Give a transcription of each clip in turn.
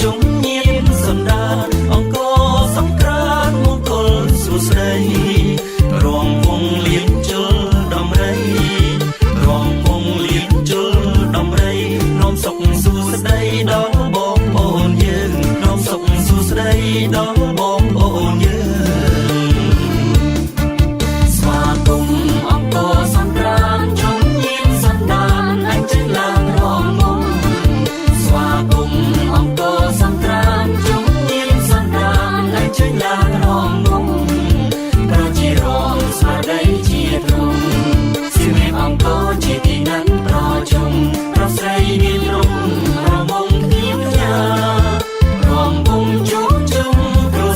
ជុំញៀនសន្តានអង្គសង្ក្រាន្តមង្គលសួស្ដីរងវងលៀងជលដំរីរងវងលៀងជលដំរីនោមសុខសួស្ដីដល់បងប្អូនយើងនោមសុខសួស្ដីដល់បងប្អូនយើងស្វាគមន៍អង្គសង្ក្រាន្តជុំញៀនសន្តានអញ្ជើញឡើងរងមុំស្វាគមន៍អង្គសង្ក្រាន្តជុំញៀនសន្តានអញ្ជើញឡើងរងមុំប្រជារងស្មារតីជាធំសិមេអង្គជាទីណាត់ប្រជុំប្រស្រីមានរំរមុំគ្នារំមុំជួបជុំគ្រួ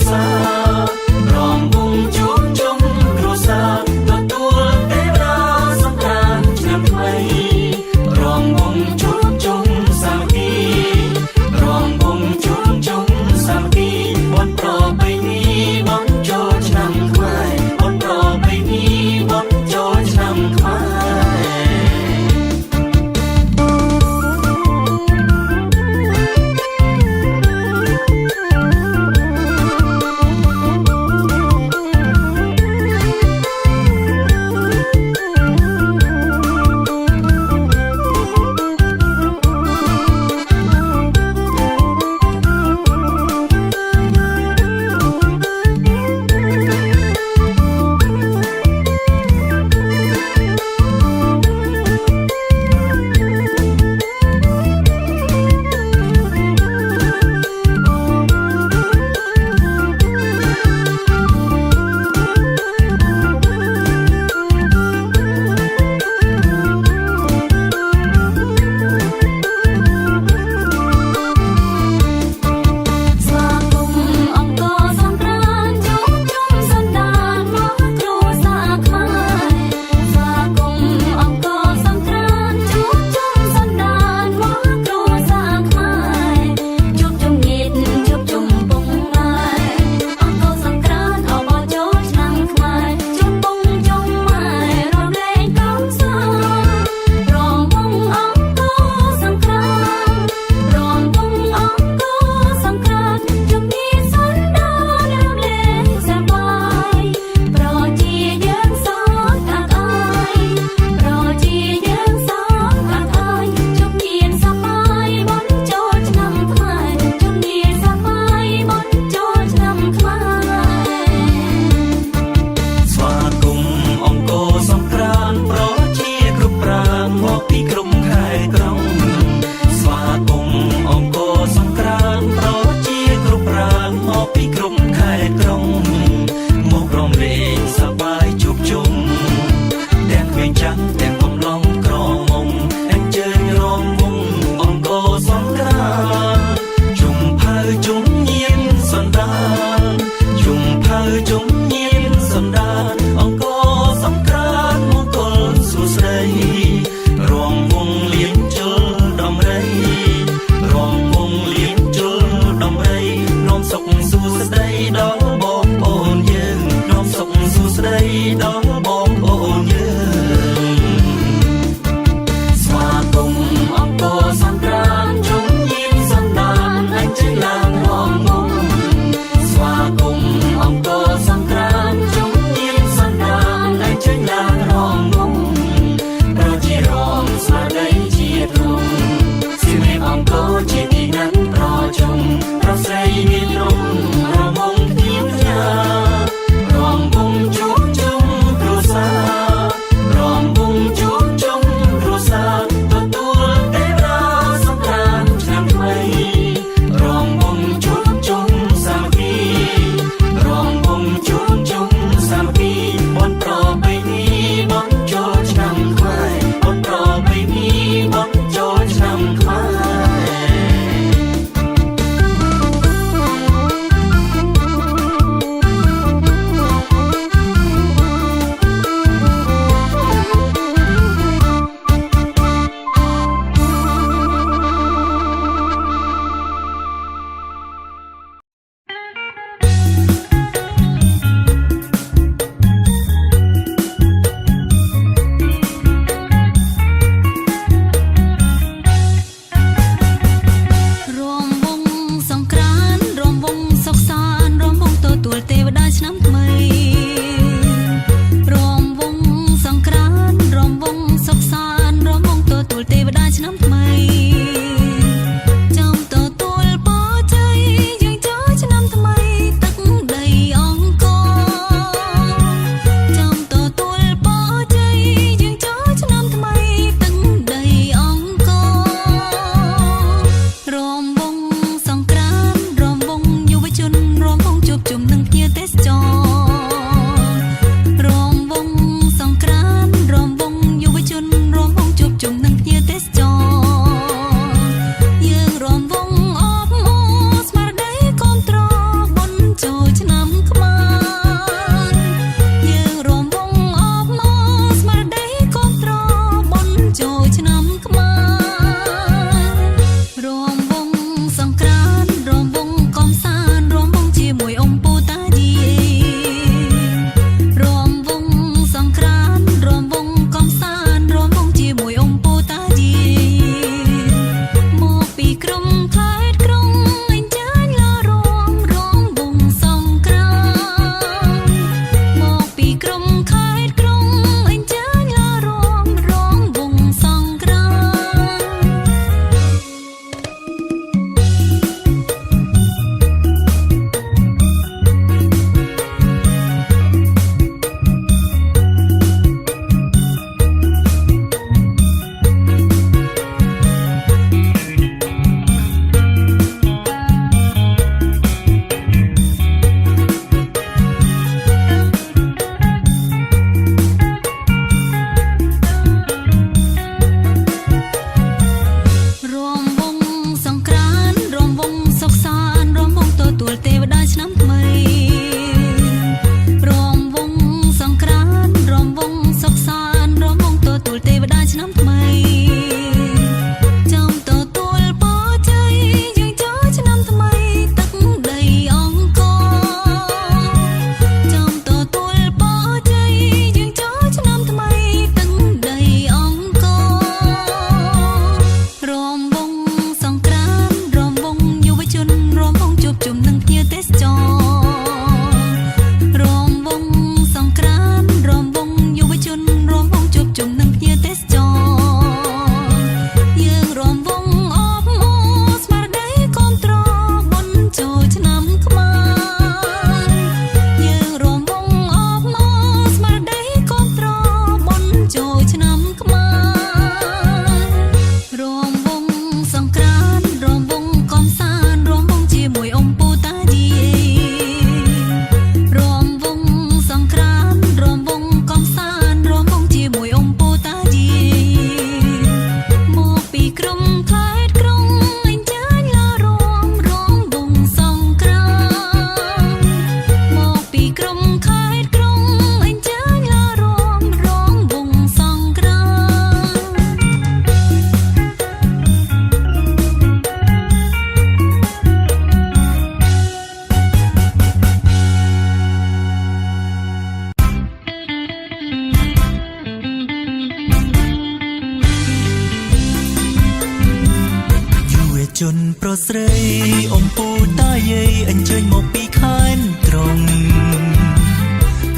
អ៊ំពូតាយាយអញ្ជើញមកពីខេត្តត្រង់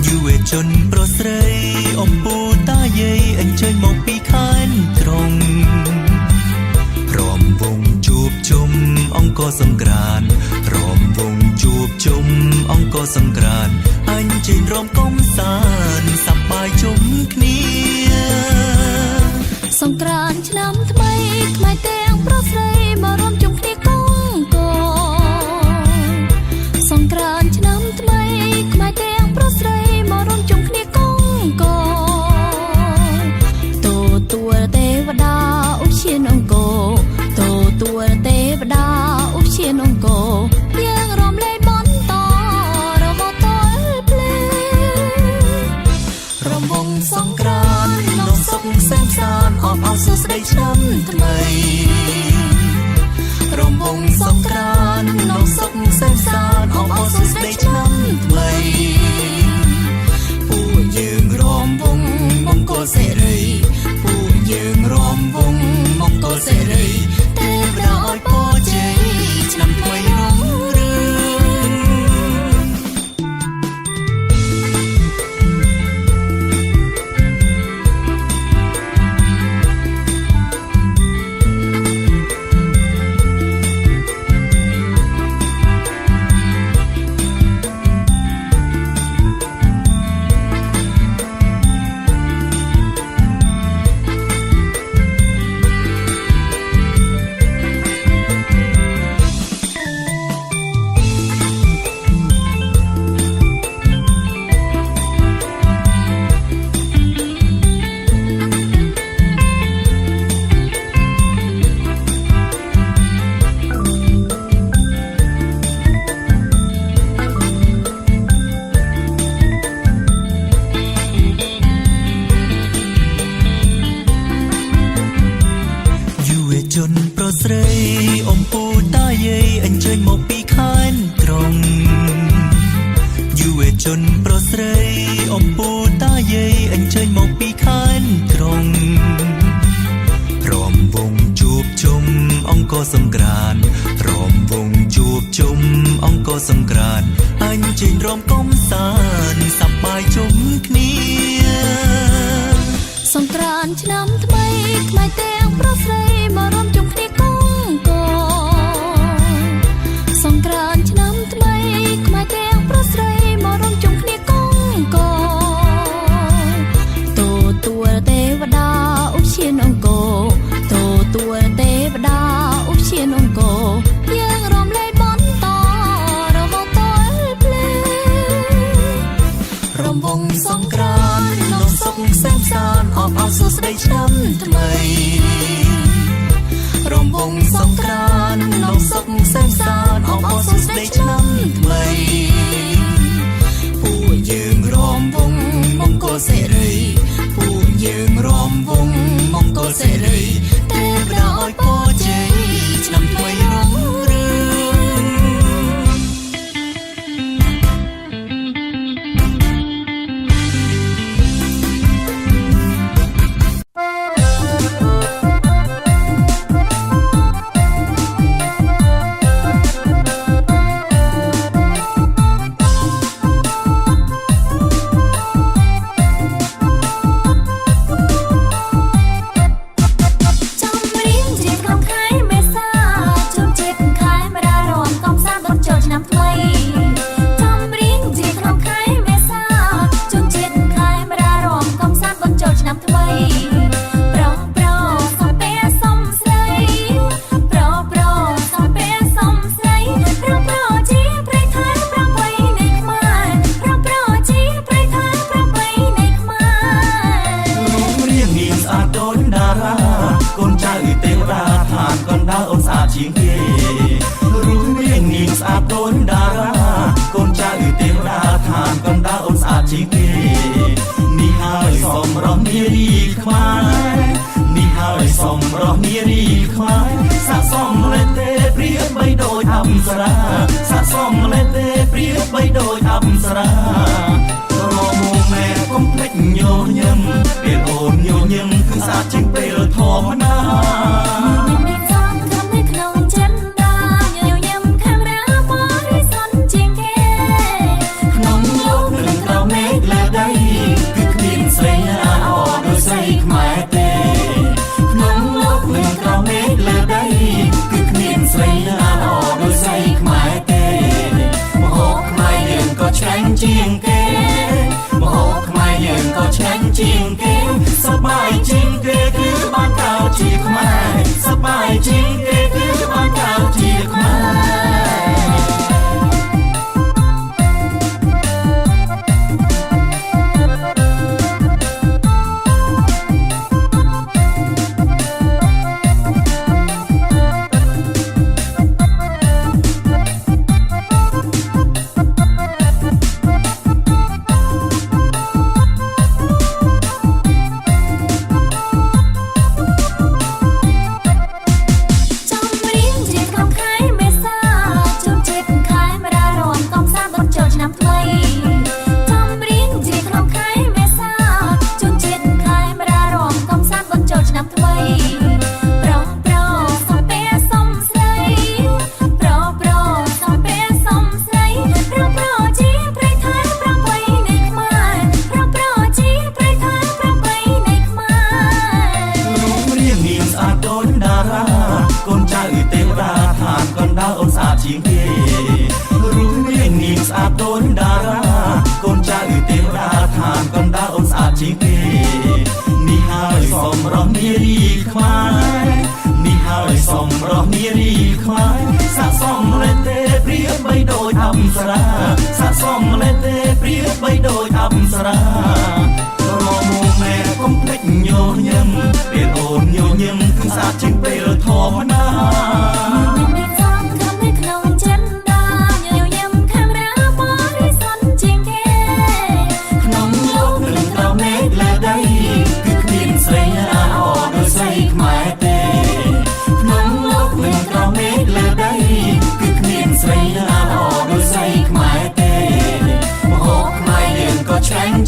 យុវជនប្រុសស្រីអ៊ំពូតាយាយអញ្ជើញមកពីខេត្តត្រង់ព្រមវងជួបជុំអង្គរសង្ក្រាន្តព្រមវងជួបជុំអង្គរសង្ក្រាន្តអញ្ជើញរំកំសាន្តសប្បាយជុំគ្នាសង្ក្រាន្តឆ្នាំថ្មីខ្មែរទាំងប្រុសស្រីមករួមជុំគ្នាកងកសង្ក្រាន្តឆ្នាំថ្មីខ្មែរទាំងប្រុសស្រីមករួមជុំគ្នាកងកទទួលទេវតាឧទ្យានអង្គរទទួលទេវតាឧទ្យានអង្គរយើងរំលែកបន្តរហូតដល់ភ្លេរំវងសង្ក្រាន្តលោកសុខសែនសានអបអរសួស្ដីឆ្នាំថ្មីរំវងសង្ក្រាន្តលោកសុខសែនសានអបអរសួស្ដីឆ្នាំថ្មីពួកយើងរំវងមង្គលសេរីពួកយើងរំវងមង្គលសេរីទេវតាអរពរជ័យឆ្នាំថ្មីរុងរឿងជនប្រុសស្រីអ៊ំពូតាយាយអញ្ជើញមកពីខេត្តត្រង់យុវជនប្រុសស្រីអ៊ំពូតាយាយអញ្ជើញមកពីខេត្តត្រង់ព្រមវងជួបជុំអង្គរសង្ក្រាន្តព្រមវងជួបជុំអង្គរសង្ក្រាន្តអញ្ជើញរំកំសាន្តសប្បាយជុំគ្នាសង្ក្រាន្តឆ្នាំថ្មីខ្មែរទាំងប្រុសស្រីមករួមជុំគ្នាកងកសង្ក្រាន្តឆ្នាំថ្មីខ្មែរទាំងប្រុសស្រីមករួមជុំគ្នាកងកទទួលទេវតាឧទ្យានអង្គរទទួលទេវតាឧទ្យានអង្គរយើងរំលែកបន្តរហូតដល់ភ្លេរំវងសង្ក្រាន្តលោកសុខសែនសានអបអរសួស្ដីឆ្នាំថ្មីរំវងសង្ក្រាន្តលោកសុខសែនសានអបអរសួស្ដីឆ្នាំថ្មីពួកយើងរំវងមង្គលសេរីពួកយើងរំវងមង្គលសេរីទេវតាអរពរជ័យឆ្នាំថ្មីរុងរឿង สราสะสมเล่เตเปรียบใบโดยอับสรารอโมแม่คงเพลงโยยิมเปลี่ยนโอนโยยิมถึงสาจึงเปลี่ยนทอมนา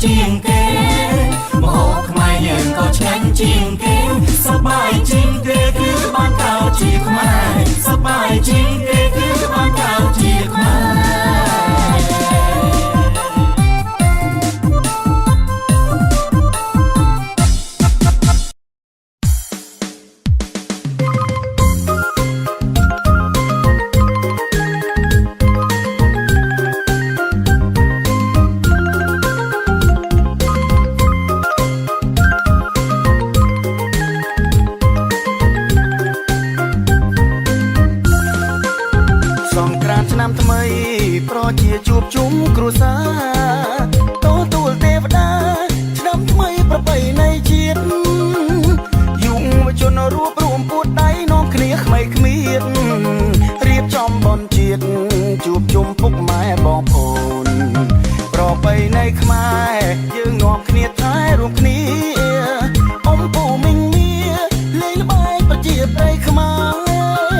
จีงเกมโหขมายยังก็แช่งจีงเกสบายจีงเกคือบ้านเก่าจีขมายสบายจีงเกคือบ้านเก่าจีขมายជាជួបជុំគ្រួសារតូទួលទេវតាឆ្នាំថ្មីប្រពៃណីជាតិយុវជនរួបរวมពួតដៃនាំគ្នាក្មេងគ្មៀតរៀបចំបុណ្យជាតិជួបជុំពុកម៉ែបងប្អូនប្រពៃណីខ្មែរយើងនាំគ្នាថែរួមគ្នាអ៊ំពូមីងមៀលេងល្បែងប្រជាប្រិយខ្មែ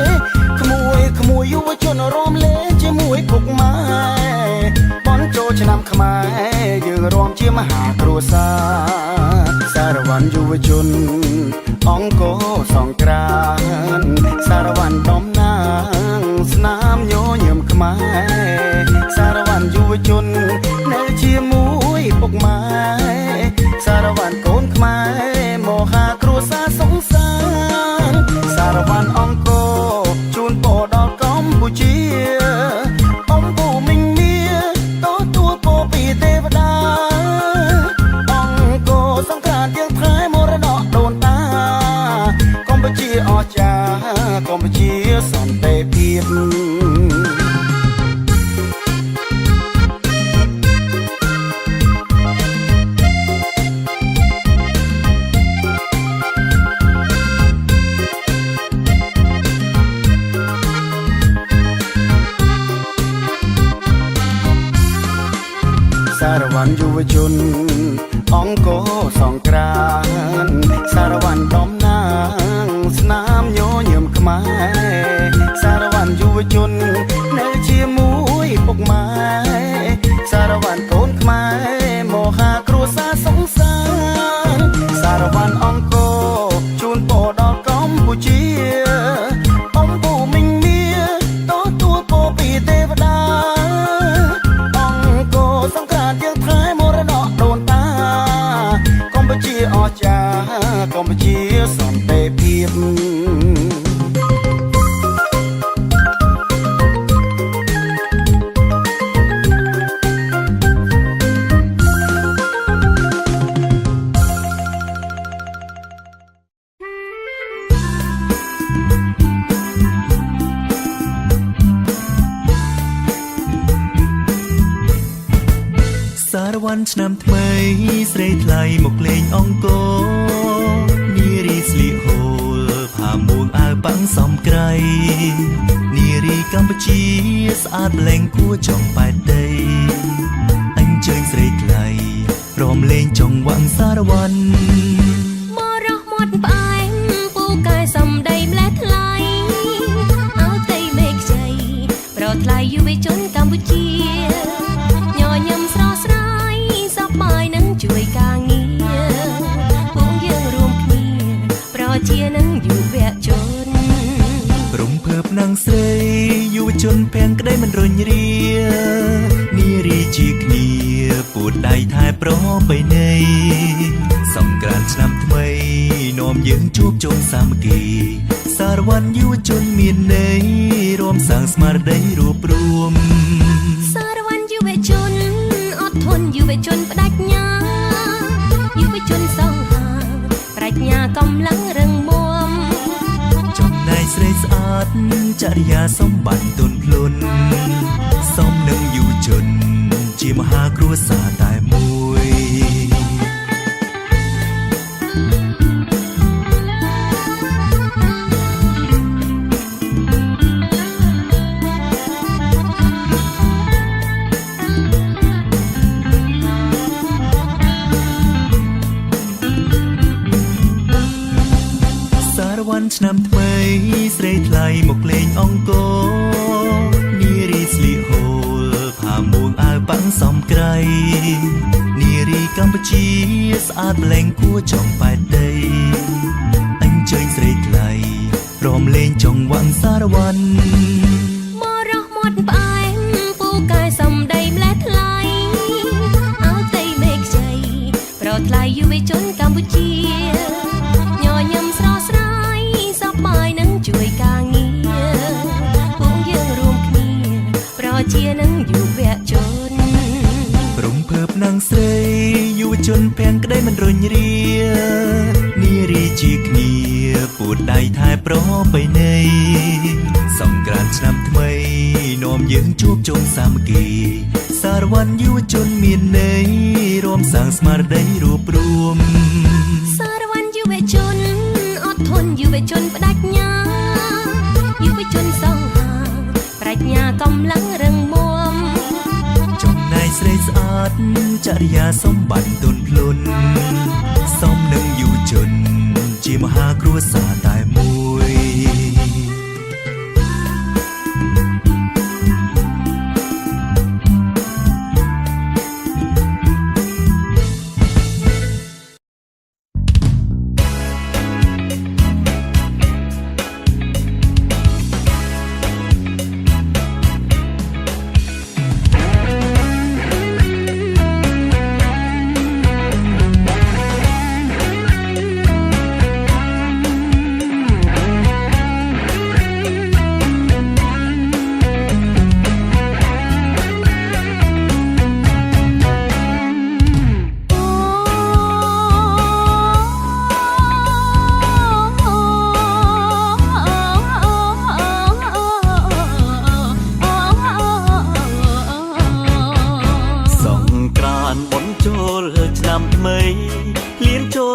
រក្មួយយុវជនរំលែងជាមួយពុកម៉ែឆ្នាំខ្មែរយើងរួមជាមហាគ្រួសារសារវ័នយុវជនអង្គរសង្គ្រាមសារវ័នដំណាងស្នាមញញឹមខ្មែរសារវ័នយុវជននៅជាមួយពុកម៉ែសារវ័នកូនខ្មែរមហាគ្រួសារសង្សារសារវ័នអង្គរជូនពរដល់កម្ពុជាទេវតាអង្គរសង្គ្រាមយើងថែមរតកដូនតាកម្ពុជាអស្ចារ្យកម្ពុជាសន្តិភាពសារវ័នយុវជនអង្គរសង្គ្រាមសារវ័នដំណាងស្នាមញញឹមខ្មែរសារវ័នយុវជននៅជាមួយពុកម៉ែសារវ័នកូនខ្មែរមហាគ្រួសារសង្សារសារវ័នអង្គរជូនពរដល់កម្ពុជាអ៊ំពូមីងមៀទទួលពរពីទេវតាសង្គ្រាមយើងថែមរតកដូនតាកម្ពុជាអស្ចារ្យកម្ពុជាសន្តិភាពសារវ័នឆ្នាំថ្មីស្រីថ្លៃមកលេងអង្គរនារីស្លៀកហូលផាមួងអាវប៉ាំងសំក្រៃនារីកម្ពុជាស្អាតប្លែងគួរចង់បែកដីអញ្ជើញស្រីថ្លៃព្រមលេងចង្វាក់សារវ័នមករស់មាត់ផ្អែមពូកែសំដីម្លេះថ្លៃអោតៃមេខ្ចីប្រថ្លៃយុវជនកម្ពុជាជួយការងារពួកយើងរួមគ្នាប្រជានឹងយុវជនរំភើបនឹងស្រីយុវជនភាំងក្តីមិនរញរានារីជាគ្នាពួតដៃថែប្របីណីសង្គ្រាមឆ្នាំថ្មីនាំយើងជួបជុំសាមគ្គីសារវ័នយុវជនមានន័យរួមសាងស្មារតីរួបរวมសារវ័នយុវជនអត់ធន់យុវជនបដិញ្ញាយុវជនសង្ហាប្រាជ្ញាកម្លាំងរឹងមាំចំណែកស្រីស្អាតចរិយាសម្បត្តិទន់ភ្លន់សមនឹងយុ មហាគ្រួសារតែមួយ សារវ័នឆ្នាំថ្មីស្រីថ្លៃមកលេងអង្គរនារីស្លៀកហូលផាមួងអាវប៉ាំងសំក្រៃនារីកម្ពុជាស្អាតប្លែងគួរចង់បែតដីអញ្ជើញស្រីថ្លៃព្រមលេងចង្វាក់សារវ័ន មករស់មាត់ផ្អែមពូកែសំដីម្លេះថ្លៃអើតីមេខ្ចីប្រថ្លៃយុវជនកម្ពុជាញញឹមស្រស់ស្រាយសប្បាយនឹងជួយការងារពួកយើងរួមគ្នាប្រជានឹងយុវជន ព្រមភើបនាងស្រីយុវជនភាំងក្តីមិនរញរានារីជាគ្នាពួតដៃថែប្របីនៃ សង្ក្រាន្តឆ្នាំថ្មីនាំយើងជួបជុំសាមគ្គីសារវ័នយុវជនមានន័យរួមសាងស្មារតីរួបរวม សារវ័នយុវជនអត់ធន់យុវជនបដិញ្ញាយុវជនសង្ហាប្រាជ្ញាកម្លាំងរឹងមាំ ចំណែកស្រីស្អាតចរិយាសម្បត្តិទន់ភ្លន់សមនឹងយុវជនជាមហាគ្រួសារតែមួយ សង្ក្រាន្តបុណ្យចូលឆ្នាំថ្មីលៀនចូល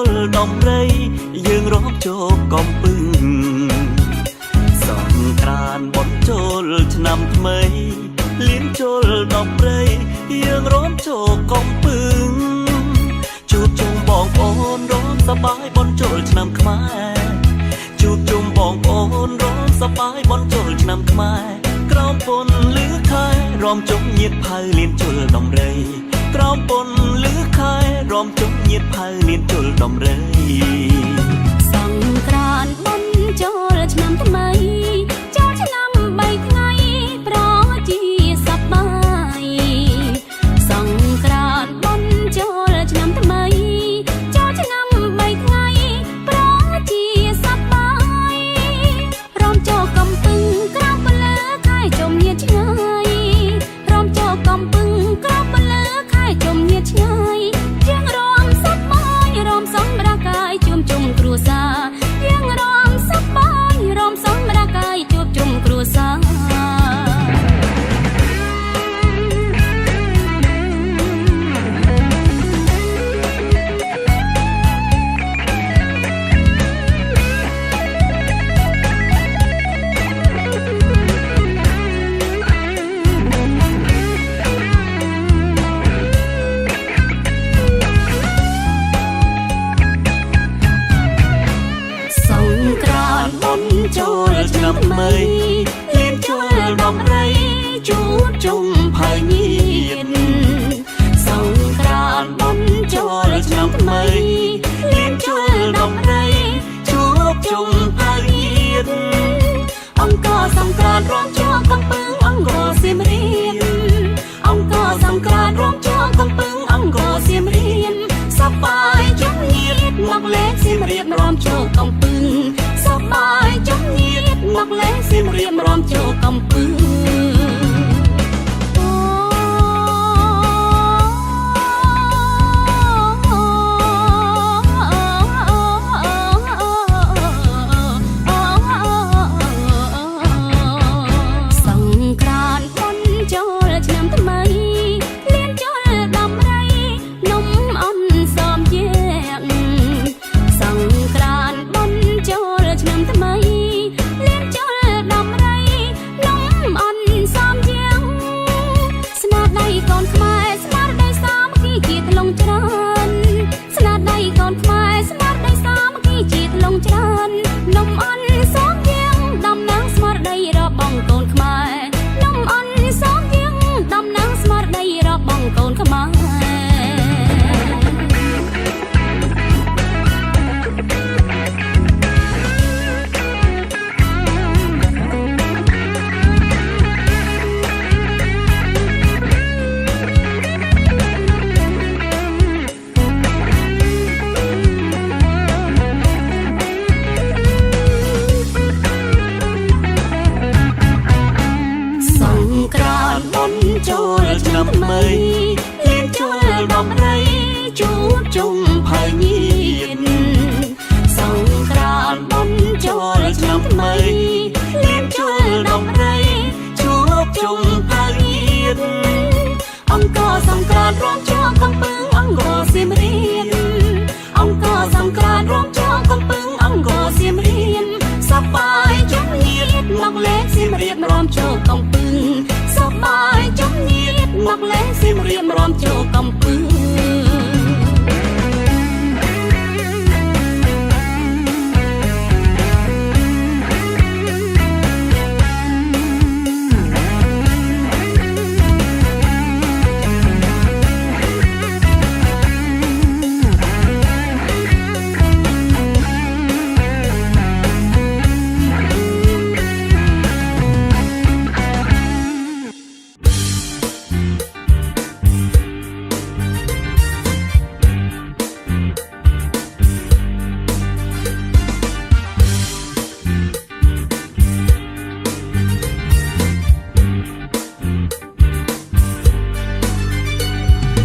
កំពឹង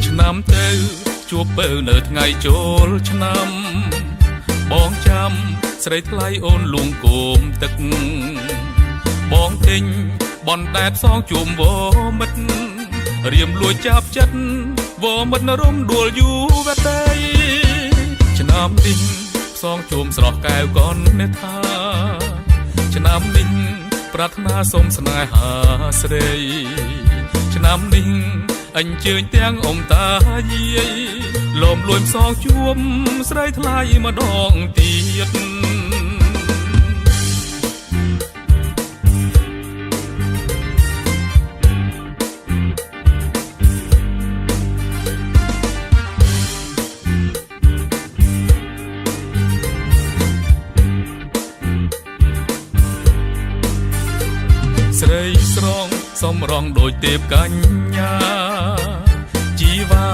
ឆ្នាំទៅជួបបើនៅថ្ងៃចូលឆ្នាំបងចាំស្រីថ្លៃអូនលួងគោមទឹកបងទិញបនដែតសងជួមវមិត្តរៀមលួចចាប់ចិត្តវមិត្តរំដួលយូរវតីឆ្នាំនេះផ្សងជួមស្រស់កែវកននេថាឆ្នាំនេះប្រាថ្នាសូមស្នេហាស្រីឆ្នាំនេះអញ្ជើញទាំងអ៊ំតាយាយលំលួយផ្សងជួមស្រីថ្លៃម្ដងទៀតស្រីស្រងសំរងដូចទេពកញ្ញាជីវ៉ា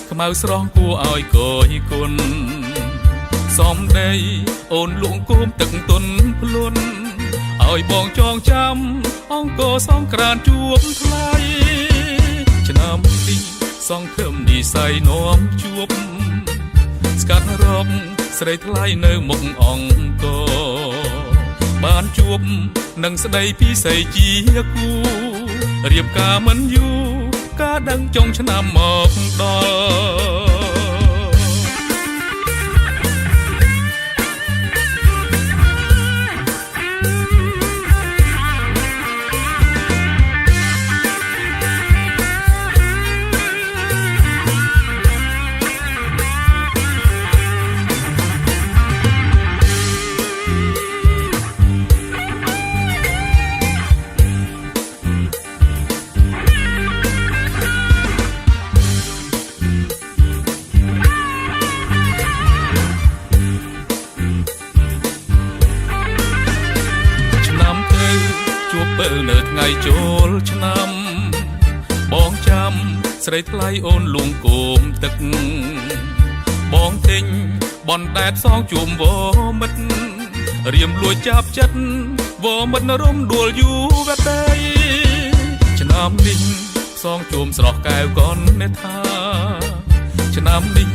ខ្មៅស្រស់គួរឲ្យកយគុណសំដីអូនលួងគោមទឹកទុនភ្លុនឲ្យបងចងចាំអង្គរសង្ក្រានជួបថ្លៃឆ្នាំនេះសង្ឃឹមនិស័យនាំជួបស្កាត់រកស្រីថ្លៃនៅមុខអង្គរបានជួបនឹងស្ដីពីស័យជាគូរៀបការមិនយូរការដឹងចុងឆ្នាំមកដល់បើនៅថ្ងៃចូលឆ្នាំបងចាំស្រីថ្លៃអូនលួងគោមទឹកបងទិញបនដែតសងជួមវមិត្តរៀមលួចចាប់ចិត្តវមិត្តរំដួលយូរវតីឆ្នាំនេះផ្សងជួមស្រស់កែវកននេថាឆ្នាំនេះ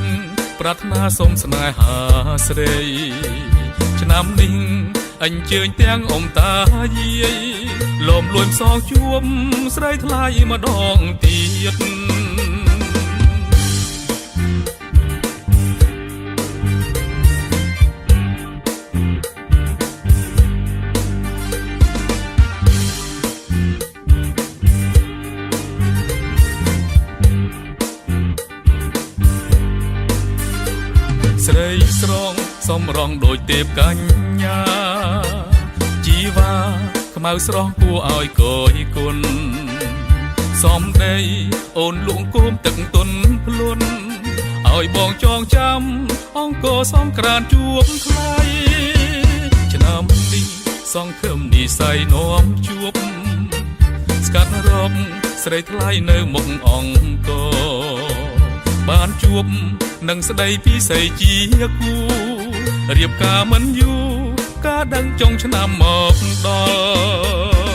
ប្រាថ្នាសូមស្នេហាស្រីឆ្នាំនេះអញ្ជើញទាំងអ៊ំតាយាយលំលួយផ្សងជួមស្រីថ្លៃម្ដងទៀតស្រីស្រងសំរងដូចទេពកញ្ញាជីវ៉ាខ្មៅស្រស់គួរឲ្យកយគុណសំដីអូនលួងគោមទឹកទុនភ្លុនឲ្យបងចងចាំអង្គរសង្ក្រានជួបថ្លៃឆ្នាំនេះសង្ឃឹមនិស័យនាំជួបស្កាត់រកស្រីថ្លៃនៅមុខអង្គរបានជួបនឹងស្ដីពីស័យជាគូរៀបការមិនយូរការដឹងចុងឆ្នាំមកដល់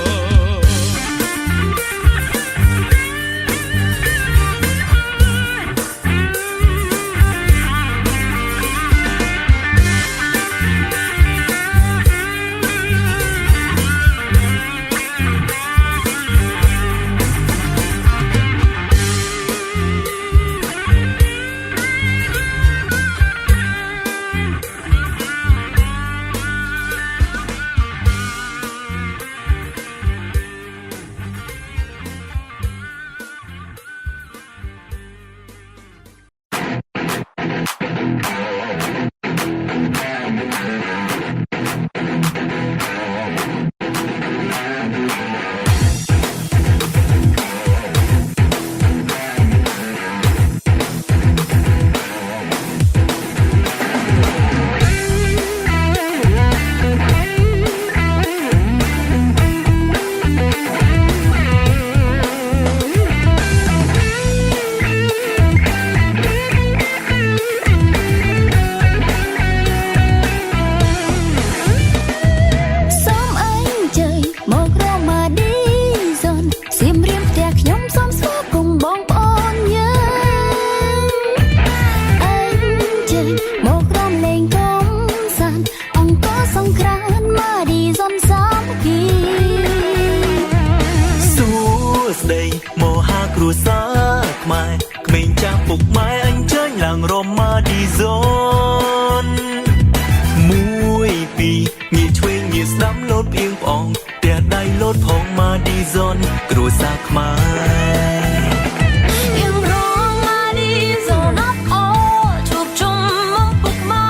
មហាគ្រួសារខ្មែរក្មេងចាស់ពុកម៉ែអញ្ជើញឡើងរមម៉ាឌីហ្សូន1 2ងាកឆ្វេងងាកស្ដាំលោតផ្អៀងផ្អងផ្ទះដៃលោតផងម៉ាឌីហ្សូនគ្រួសារខ្មែរយើងរងម៉ាឌីហ្សូនអបអរជួបជុំមកពុកម៉ែ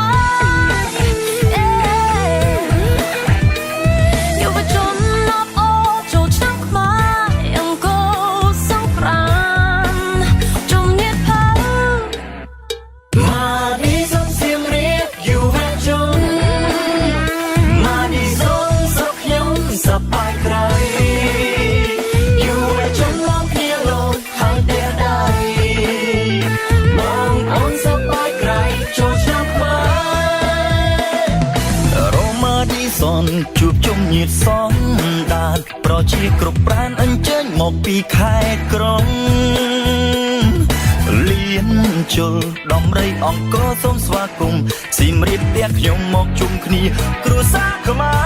យុវជនអបអរចូលឆ្នាំខ្មែរអង្គរសង្គ្រាមជុំញាតផៅម៉ាឌីហ្សូនសៀមរាបយុវជនម៉ាឌីហ្សូនសុខខ្ញុំសប្បាយក្រៃយុវជនឡើងគ្នាលោតហើយផ្ទះដៃបងប្អូនសប្បាយក្រៃចូលឆ្នាំខ្មែររ៉ូម៉ាឌីហ្សូនជួបជុំញាតិសងដានប្រជាគ្រប់ប្រានអញ្ជើញមកពីខេត្តក្រុងលៀនជុលដំរីអង្គរសូមស្វាគមន៍សៀមរាបផ្ទះខ្ញុំមកជុំគ្នាគ្រួសារខ្មែរ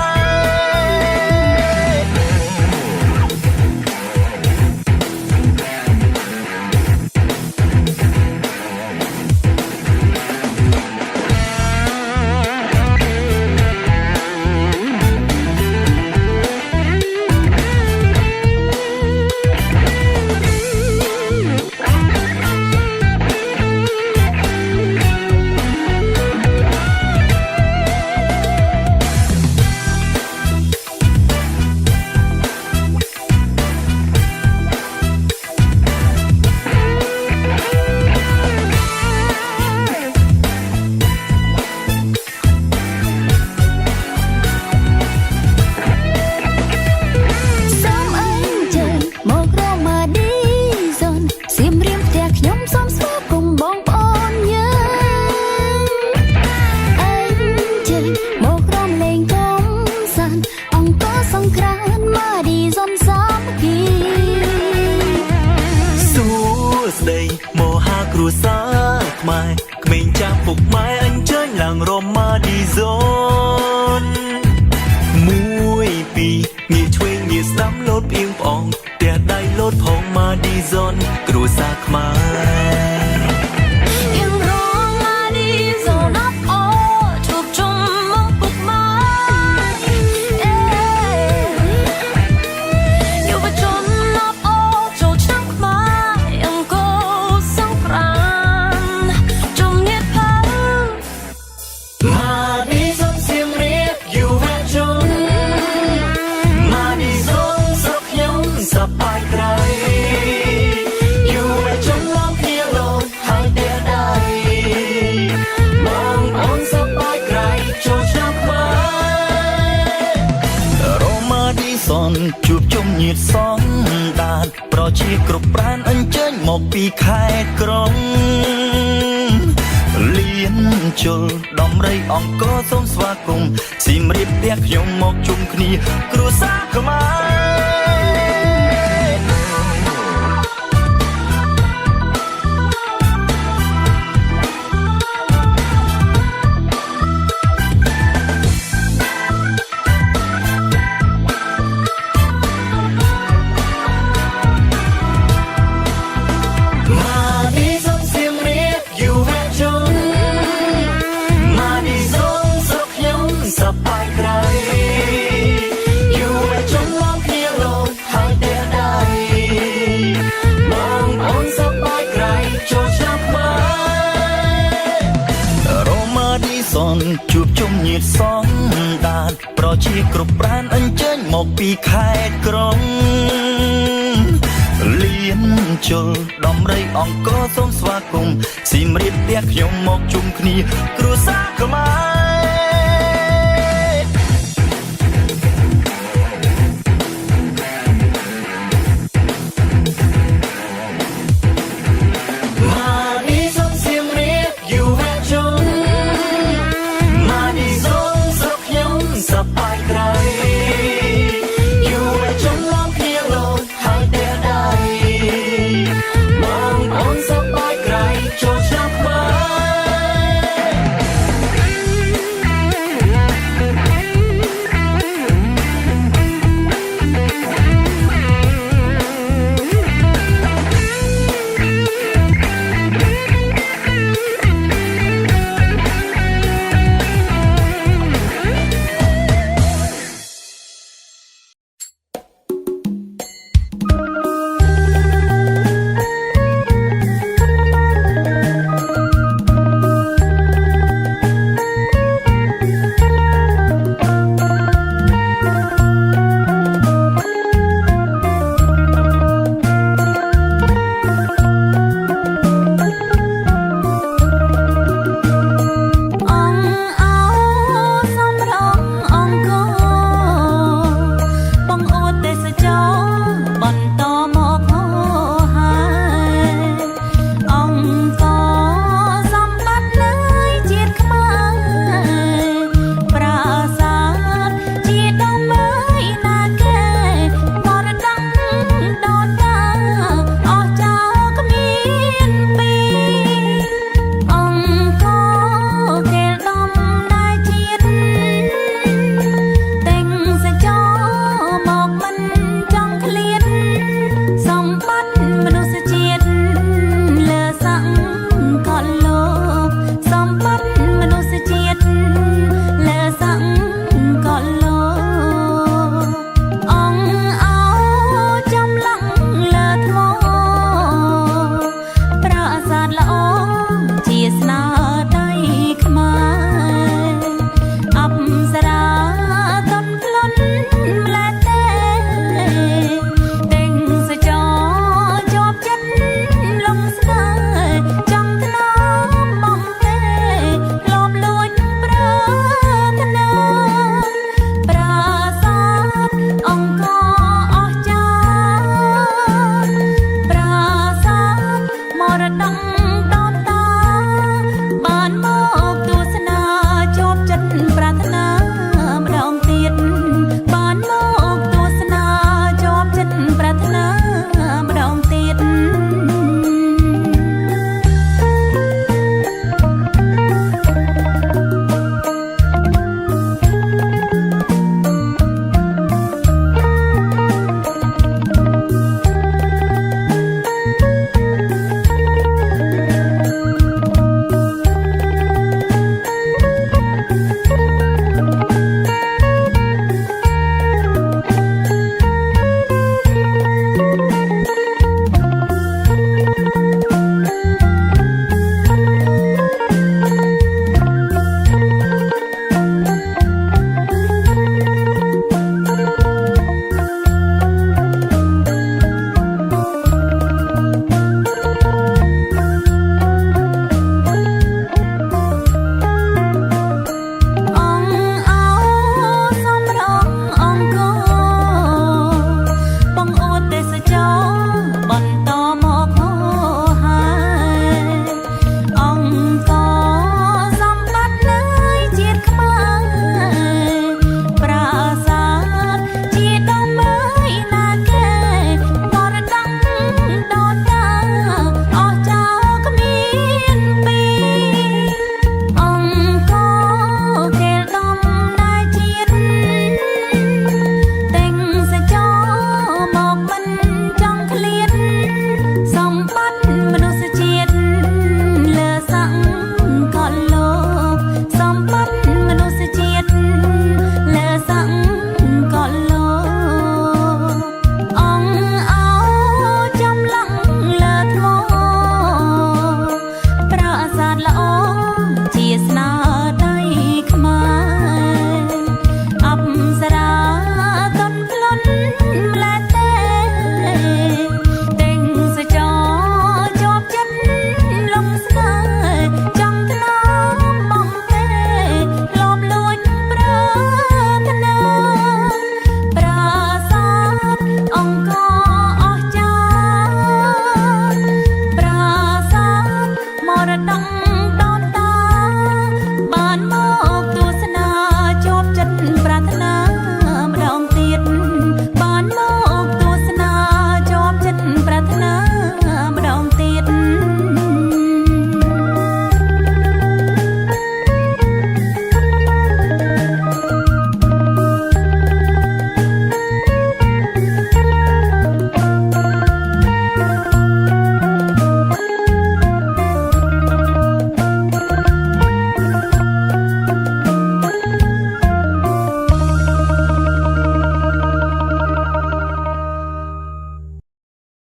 មហាគ្រួសារខ្មែរក្មេងចាស់ពុកម៉ែអញ្ជើញឡើងរមម៉ាឌីហ្សូន1 2ងាកឆ្វេងងាកស្ដាំលោតផ្អៀងផ្អងផ្ទះដៃលោតផងម៉ាឌីហ្សូនគ្រួសារខ្មែរយើងរងម៉ាឌីហ្សូនអបអរជួបជុំមកពុកម៉ែយុវជនអបអរចូលឆ្នាំខ្មែរអង្គរសង្គ្រាមជុំញាតផៅម៉ាឌីហ្សូនសៀមរាបយុវជនម៉ាឌីហ្សូនសុខខ្ញុំសប្បាយក្រៃយុវជនឡើងគ្នាលោតហើយផ្ទះដៃបងប្អូនសប្បាយក្រៃចូលឆ្នាំខ្មែររ៉ូម៉ាឌីហ្សូនជួបជុំញាតិសងដានប្រជាគ្រប់ប្រានអញ្ជើញមកពីខេត្តក្រុងលៀនជុលដំរីអង្គរសូមស្វាគមន៍សៀមរាបផ្ទះខ្ញុំមកជុំគ្នាគ្រួសារខ្មែរសប្បាយក្រៃយុវជនឡើងគ្នាលោតហើយផ្ទះដៃបងប្អូនសប្បាយក្រៃចូលឆ្នាំខ្មែររ៉ូម៉ាឌីហ្សូនជួបជុំញាតិសងដានប្រជាគ្រប់ប្រានអញ្ជើញមកពីខេត្តក្រុងលៀនជុលដំរីអង្គរសូមស្វាគមន៍សៀមរាបផ្ទះខ្ញុំមកជុំគ្នាគ្រួសារខ្មែរ